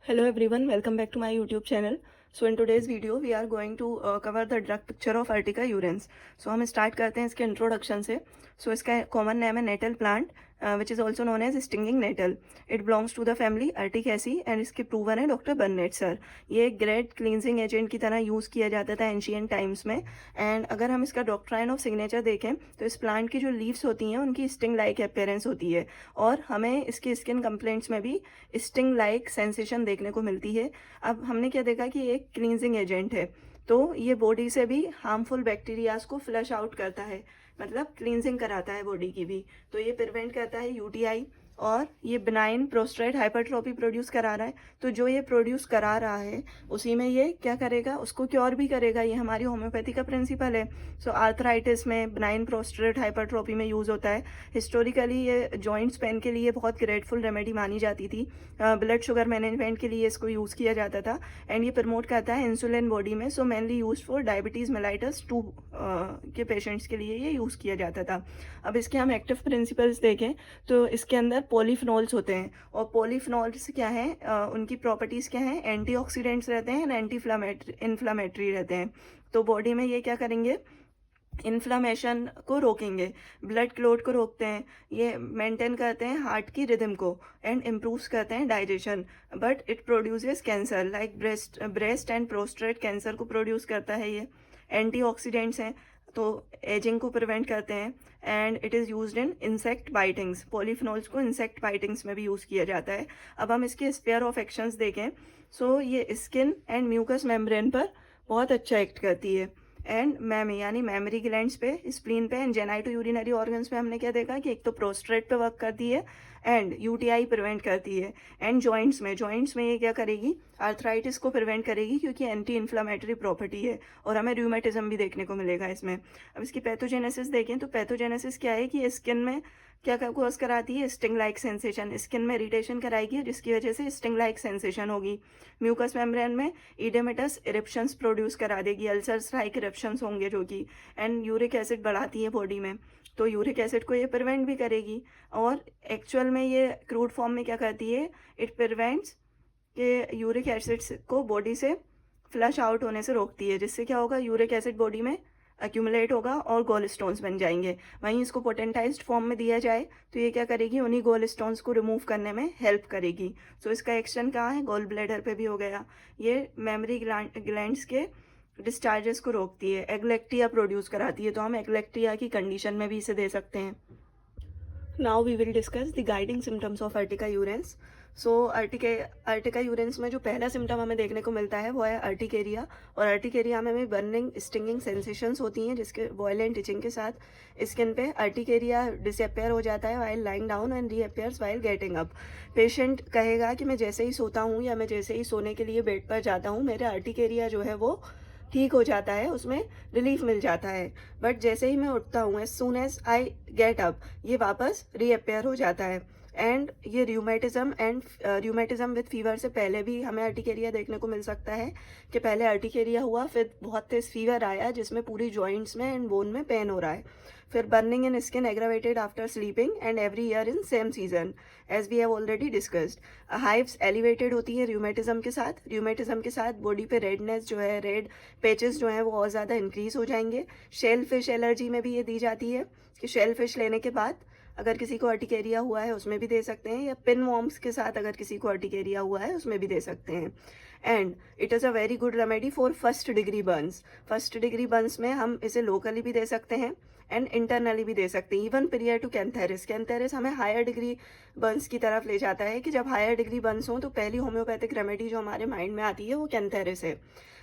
Hello everyone, welcome back to my YouTube channel. So in today's video we are going to cover the drug picture of Urtica urens. So हम start करते हैं इसके introduction से. So इसका common name है nettle plant, which is also known as stinging nettle. It belongs to the family Urticaceae and इसके proven है doctor बर्नेट sir. ये ग्रेट क्लींजिंग एजेंट की तरह यूज़ किया जाता था एंशियंट टाइम्स में. एंड अगर हम इसका डॉक्ट्राइन ऑफ सिग्नेचर देखें तो इस प्लांट की जो लीव्स होती हैं उनकी स्टिंग लाइक अपेयरेंस होती है और हमें इसके स्किन कंप्लेंट्स में भी स्टिंग लाइक सेंसेशन देखने को मिलती है. अब हमने क्या देखा कि एक क्लींजिंग एजेंट है, तो ये बॉडी से भी हार्मफुल बैक्टीरियाज को फ्लश आउट करता है, मतलब क्लींजिंग कराता है बॉडी की भी. तो ये प्रिवेंट करता है यूटीआई और ये बिनाइन प्रोस्टेट हाइपरट्रॉपी प्रोड्यूस करा रहा है. तो जो ये प्रोड्यूस करा रहा है उसी में ये क्या करेगा, उसको क्योर भी करेगा. ये हमारी होम्योपैथी का प्रिंसिपल है. सो आर्थराइटिस में बिनाइन प्रोस्टेट हाइपरट्रॉपी में यूज़ होता है. हिस्टोरिकली ये जॉइंट्स पेन के लिए बहुत ग्रेटफुल रेमेडी मानी जाती थी. ब्लड शुगर मैनेजमेंट के लिए इसको यूज़ किया जाता था. एंड ये प्रमोट करता है इंसुलिन बॉडी में. So mainly use for diabetes mellitus 2 के पेशेंट्स के लिए ये यूज़ किया जाता था. अब इसके हम एक्टिव प्रिंसिपल्स देखें तो इसके अंदर पॉलीफिनॉल्स होते हैं. और पॉलीफिनॉल्स क्या हैं, उनकी प्रॉपर्टीज़ क्या हैं, एंटीऑक्सीडेंट्स रहते हैं एंड एंटी इन्फ्लामेटरी रहते हैं. तो बॉडी में ये क्या करेंगे, इन्फ्लामेशन को रोकेंगे, ब्लड क्लॉट को रोकते हैं, ये मेंटेन करते हैं हार्ट की रिदम को एंड इम्प्रूव्स करते हैं digestion. But it produces cancer like breast and prostate cancer को प्रोड्यूस करता है. ये एंटीऑक्सीडेंट्स हैं तो एजिंग को प्रिवेंट करते हैं. And it is used in insect bitings. Polyphenols को इंसेक्ट बाइटिंग्स में भी यूज़ किया जाता है. अब हम इसके स्पेयर ऑफ एक्शंस देखें. सो ये स्किन एंड म्यूकस मेम्ब्रेन पर बहुत अच्छा एक्ट करती है. एंड मैमी यानी मेमरी ग्लैंड्स पे, स्प्लीन पे एंड जेनाइटो यूरिनरी ऑर्गन्स पे हमने क्या देखा कि एक तो प्रोस्टेट पे वर्क करती है एंड यूटीआई प्रिवेंट करती है. एंड जॉइंट्स में ये क्या करेगी, आर्थराइटिस को प्रिवेंट करेगी क्योंकि एंटी इन्फ्लामेटरी प्रॉपर्टी है. और हमें रूमेटिज्म भी देखने को मिलेगा इसमें. अब इसकी पैथोजेनेसिस देखें तो पैथोजेनेसिस क्या है कि स्किन में क्या कॉज कराती है, स्टिंग लाइक सेंसेशन. स्किन में इरिटेशन कराएगी जिसकी वजह से स्टिंग लाइक सेंसेशन होगी. म्यूकस मेम्ब्रेन में इडेमेटस इरिप्शंस प्रोड्यूस करा देगी, अल्सर्स लाइक इरिप्शंस होंगे जो कि. एंड यूरिक एसिड बढ़ाती है बॉडी में, तो यूरिक एसिड को ये प्रिवेंट भी करेगी. और एक्चुअल में ये क्रूड फॉर्म में क्या करती है, इट प्रिवेंट्स के यूरिक एसिड को बॉडी से फ्लश आउट होने से रोकती है, जिससे क्या होगा, यूरिक एसिड बॉडी में एक्यूमुलेट होगा और गॉल स्टोन्स बन जाएंगे. वहीं इसको पोटेंटाइज्ड फॉर्म में दिया जाए तो ये क्या करेगी, उन्हीं गॉल स्टोन्स को रिमूव करने में हेल्प करेगी. सो इसका एक्शन कहाँ है, गॉल ब्लैडर पे भी हो गया. ये मेमरी ग्लैंड्स के डिस्चार्जेस को रोकती है, एग्लेक्टिया प्रोड्यूस कराती है. तो हम एग्लेक्टिया की कंडीशन में भी इसे दे सकते हैं. Now we will discuss the guiding symptoms of urtica urens. So urtica urens में जो पहला सिम्टम हमें देखने को मिलता है वो है अर्टिकेरिया. और अर्टिकेरिया में भी बर्निंग स्टिंगिंग सेंसेशंस होती हैं जिसके वॉयलेंट इचिंग के साथ स्किन पे अर्टिकेरिया डिसअपेयर हो जाता है while lying down and reappears while getting up. Patient कहेगा कि मैं जैसे ही सोता हूँ या मैं जैसे ही सोने के लिए बेड पर जाता हूँ मेरा अर्टिकेरिया जो है वो ठीक हो जाता है, उसमें रिलीफ मिल जाता है. बट जैसे ही मैं उठता हूँ, as soon as I get up, ये वापस रीअपेयर हो जाता है. एंड ये र्यूमेटिज्म विद फीवर से पहले भी हमें अर्टिकेरिया देखने को मिल सकता है कि पहले अर्टिकेरिया हुआ, फिर बहुत तेज फीवर आया जिसमें पूरी जॉइंट्स में एंड बोन में पेन हो रहा है. फिर burning in skin aggravated after sleeping and every year in same season as we have already discussed. Hives elevated होती है र्यूमेटिज्म के साथ. र्यूमेटिज्म के साथ बॉडी पे रेडनेस जो है, रेड पेचेस जो हैं वो और ज़्यादा इंक्रीज हो जाएंगे. शेल फिश एलर्जी में भी ये दी जाती है कि शेल फिश लेने के बाद अगर किसी को अर्टिकेरिया हुआ है उसमें भी दे सकते हैं, या पिन वॉर्म्स के साथ अगर किसी को अर्टिकेरिया हुआ है उसमें भी दे सकते हैं. And it is a very good remedy for first degree Burns. First degree Burns में हम इसे लोकली भी दे सकते हैं एंड इंटरनली भी दे सकते हैं. इवन प्रियर टू कैंथेरिस हमें हायर डिग्री बर्न्स की तरफ ले जाता है कि जब हायर डिग्री बर्न्स हों तो पहली होम्योपैथिक रेमेडी जो हमारे माइंड में आती है वो कैंथेरिस है.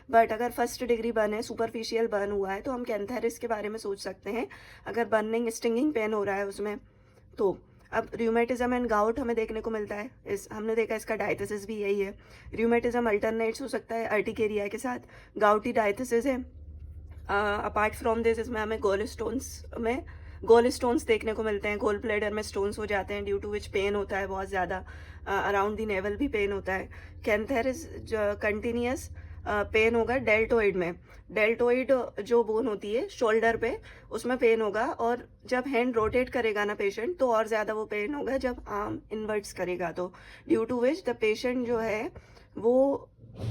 बट अगर फर्स्ट डिग्री बर्न है, सुपरफिशियल बर्न हुआ है, तो हम कैंथेरिस के बारे में सोच सकते हैं अगर बर्निंग स्टिंगिंग पेन हो रहा है उसमें. तो अब र्यूमेटिज्म एंड गाउट हमें देखने को मिलता है. हमने देखा इसका डायथिसिस भी यही है. र्यूमेटिज्म अल्टरनेट्स हो सकता है अर्टिकेरिया के साथ. गाउटी डायथिसिस है. अपार्ट फ्रॉम दिस इसमें हमें गोल स्टोन्स देखने को मिलते हैं. गोल ब्लैडर में स्टोन्स हो जाते हैं ड्यू टू विच पेन होता है बहुत ज़्यादा. अराउंड द नेवल भी पेन होता है. कैंथेरिस कंटिन्यूस पेन होगा डेल्टोइड में. डेल्टोइड जो बोन होती है शोल्डर पे, उसमें पेन होगा. और जब हैंड रोटेट करेगा ना पेशेंट तो और ज़्यादा वो पेन होगा जब आर्म इन्वर्ट्स करेगा तो, due to which the patient जो है वो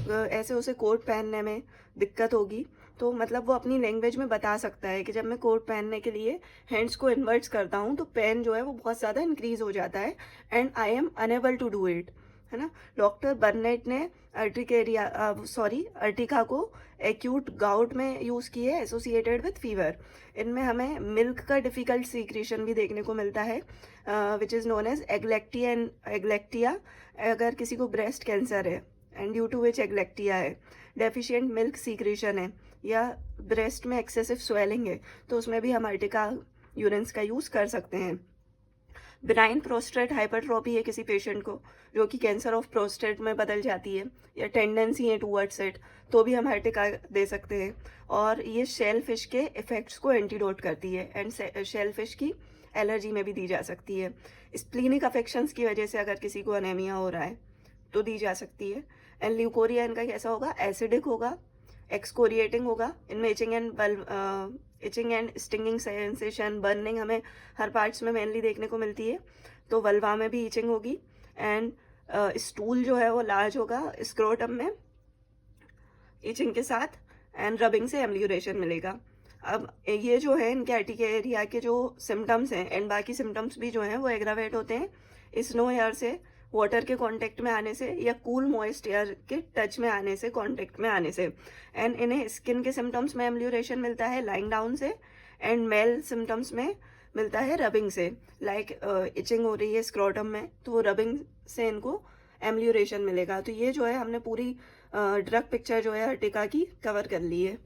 ऐसे उसे कोट पहनने में दिक्कत होगी, तो मतलब वो अपनी लैंग्वेज में बता सकता है कि जब मैं कोट पहनने के लिए हैंड्स को इन्वर्ट्स करता हूँ तो पेन जो है वो बहुत ज़्यादा इंक्रीज हो जाता है and I am unable to do it, है ना। डॉक्टर बर्नेट ने अर्टिका को एक्यूट गाउट में यूज़ किए एसोसिएटेड विथ फीवर। इनमें हमें मिल्क का डिफ़िकल्ट सीक्रेशन भी देखने को मिलता है विच इज़ नोन एज एग्लेक्टिया। अगर किसी को ब्रेस्ट कैंसर है एंड ड्यू टू विच एग्लेक्टिया है, डेफिशिएंट मिल्क सीक्रेशन है या ब्रेस्ट में एक्सेसिव स्वेलिंग है, तो उसमें भी हम अर्टिका यूरेंस का यूज़ कर सकते हैं। बिनाइन प्रोस्टेट हाइपरट्रॉपी है किसी पेशेंट को जो कि कैंसर ऑफ प्रोस्टेट में बदल जाती है या टेंडेंसी है टूवर्ड्स इट, तो भी हम अर्टिका दे सकते हैं। और ये शेल फिश के इफ़ेक्ट्स को एंटीडोट करती है एंड शेल फिश की एलर्जी में भी दी जा सकती है। स्प्लीनिक अफेक्शंस की वजह से अगर किसी को अनेमिया हो रहा है तो दी जा सकती है। एंड ल्यूकोरिया इनका कैसा होगा, एसिडिक होगा, एक्सकोरिएटिंग होगा। इनमें etching and stinging sensation, burning हमें हर पार्ट्स में मेनली देखने को मिलती है, तो वल्वा में भी इचिंग होगी। एंड स्टूल जो है वो लार्ज होगा स्क्रोटम में इचिंग के साथ, एंड रबिंग से एम्ब्ल्यूरेशन मिलेगा। अब ये जो है इनके अर्टिकेरिया के जो सिम्टम्स हैं एंड बाकी सिम्टम्स भी जो हैं वो एग्रावेट होते हैं स्नो एयर से, वाटर के कांटेक्ट में आने से या कूल मॉइस्ट एयर के टच में आने से, कांटेक्ट में आने से। एंड इन्हें स्किन के सिम्टम्स में एम्ब्ल्यूरेशन मिलता है लाइंग डाउन से, एंड मेल सिम्टम्स में मिलता है रबिंग से। लाइक इचिंग हो रही है स्क्रोटम में तो वो रबिंग से इनको एम्ब्ल्यूरेशन मिलेगा। तो ये जो है हमने पूरी ड्रग पिक्चर जो है अर्टिका की कवर कर ली है।